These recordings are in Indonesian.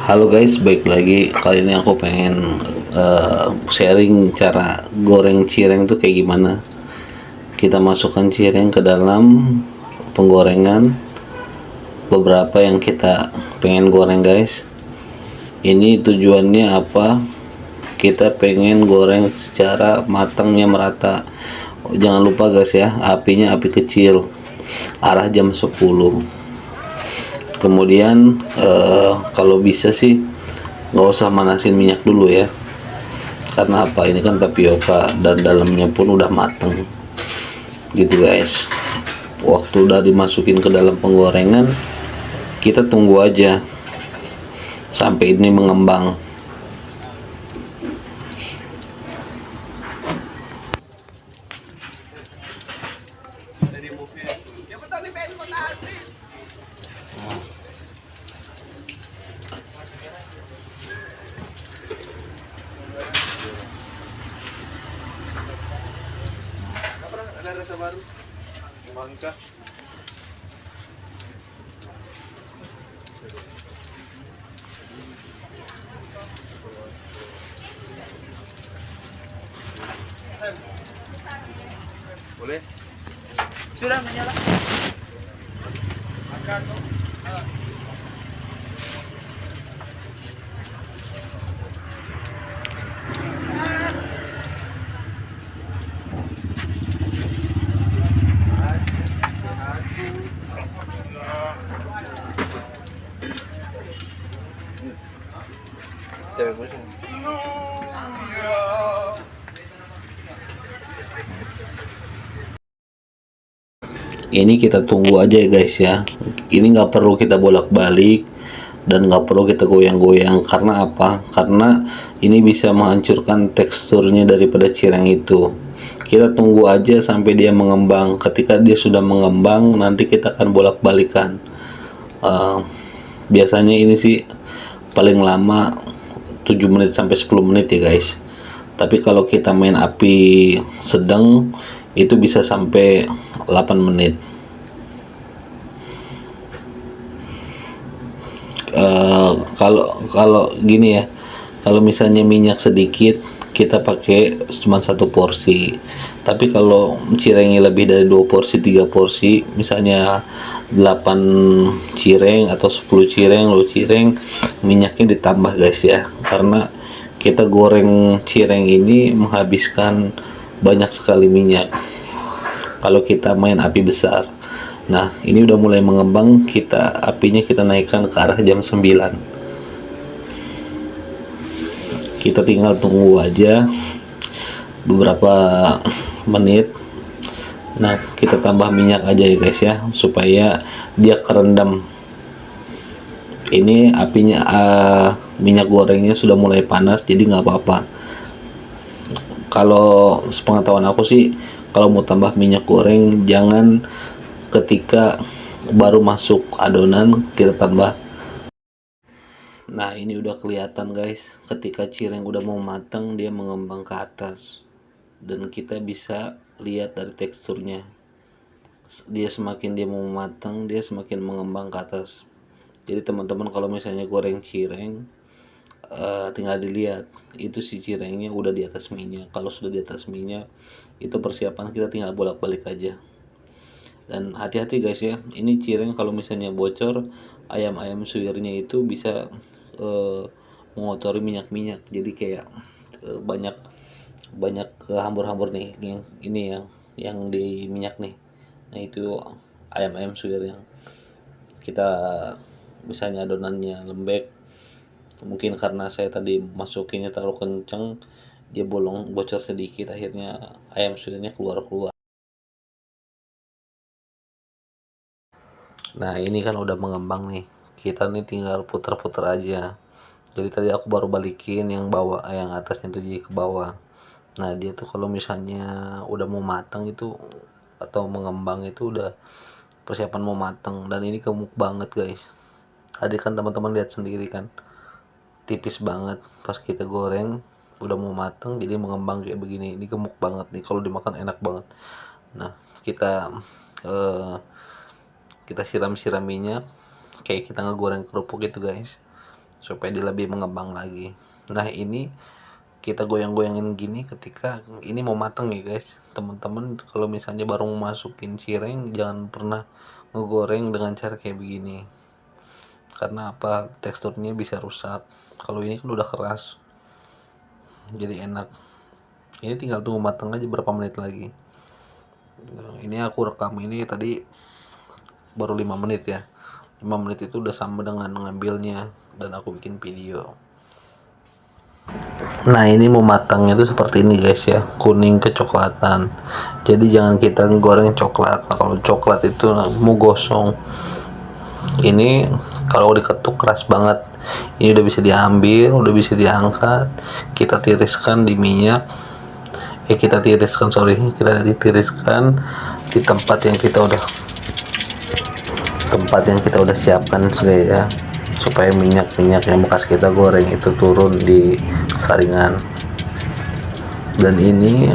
Halo guys, baik lagi. Kali ini aku pengen sharing cara goreng cireng itu kayak gimana. Kita masukkan cireng ke dalam penggorengan. Beberapa yang kita pengen goreng guys. Ini tujuannya apa? Kita pengen goreng secara matangnya merata. Jangan lupa guys ya, apinya api kecil. Arah jam 10. Kemudian kalau bisa sih nggak usah manasin minyak dulu ya, karena apa, ini kan tapioka dan dalamnya pun udah mateng gitu guys. Waktu udah dimasukin ke dalam penggorengan, kita tunggu aja sampai ini mengembang. Ada rasa baru? Bangka. Boleh? Sudah menyala. Makan tuh. Cewek pusing. Ini kita tunggu aja ya guys ya. Ini nggak perlu kita bolak-balik dan nggak perlu kita goyang-goyang. Karena apa? Karena ini bisa menghancurkan teksturnya daripada cireng itu. Kita tunggu aja sampai dia mengembang. Ketika dia sudah mengembang, nanti kita akan bolak-balikan. Biasanya ini sih paling lama 7 menit sampai 10 menit ya guys. Tapi kalau kita main api sedang, itu bisa sampai 8 menit. Kalau gini ya, kalau misalnya minyak sedikit, kita pakai cuma satu porsi. Tapi kalau cirengnya lebih dari 2 porsi 3 porsi, misalnya 8 cireng atau 10 cireng, lo cireng, minyaknya ditambah guys ya, karena kita goreng cireng ini menghabiskan banyak sekali minyak kalau kita main api besar. Nah, ini udah mulai mengembang, apinya kita naikkan ke arah jam 9. Kita tinggal tunggu aja beberapa menit. Nah, kita tambah minyak aja ya guys ya, supaya dia kerendam. Ini apinya minyak gorengnya sudah mulai panas, jadi nggak apa-apa. Kalau sepengetahuan aku sih, kalau mau tambah minyak goreng, jangan ketika baru masuk adonan kita tambah. Nah, ini udah kelihatan guys, ketika cireng udah mau matang dia mengembang ke atas, dan kita bisa lihat dari teksturnya, dia semakin dia mau matang dia semakin mengembang ke atas. Jadi teman-teman kalau misalnya goreng cireng, tinggal dilihat itu si cirengnya udah di atas minyak. Kalau sudah di atas minyak, itu persiapan kita tinggal bolak-balik aja. Dan hati-hati guys ya, ini cireng kalau misalnya bocor, ayam-ayam suwirnya itu bisa mengotori minyak-minyak, jadi kayak banyak banyak hambur-hambur nih, yang ini yang di minyak nih. Nah, itu ayam-ayam suwir yang kita, misalnya adonannya lembek, mungkin karena saya tadi masukinnya terlalu kenceng, dia bolong bocor sedikit, akhirnya ayam suwirnya keluar. Nah, ini kan udah mengembang nih. Kita nih tinggal putar-putar aja. Jadi tadi aku baru balikin yang bawah, yang atasnya tuh jadi ke bawah. Nah, dia tuh kalau misalnya udah mau matang itu, atau mengembang itu udah persiapan mau matang, dan ini gemuk banget guys. Tadi kan teman-teman lihat sendiri kan, tipis banget. Pas kita goreng udah mau matang, jadi mengembang kayak begini. Ini gemuk banget nih, kalau dimakan enak banget. Nah, kita kita siram-siram minyak kayak kita ngegoreng kerupuk gitu guys. supaya dia lebih mengembang lagi. Nah, ini kita goyang-goyangin gini ketika ini mau mateng ya guys. Teman-teman kalau misalnya baru mau masukin cireng, jangan pernah ngegoreng dengan cara kayak begini, karena apa, teksturnya bisa rusak. Kalau ini kan udah keras jadi enak. Ini tinggal tunggu matang aja berapa menit lagi. Nah, ini aku rekam ini tadi baru 5 menit ya. 5 menit itu udah sama dengan ngambilnya dan aku bikin video. Nah, ini mau matangnya itu seperti ini guys ya, kuning kecoklatan. Jadi jangan kita goreng coklat. Nah, kalau coklat itu mau gosong. Ini kalau diketuk keras banget. Ini udah bisa diambil, udah bisa diangkat. Kita tiriskan di minyak. Kita tiriskan di tempat yang kita udah siapkan ya, supaya minyak yang bekas kita goreng itu turun di saringan. Dan ini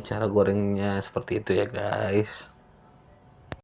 cara gorengnya seperti itu ya guys.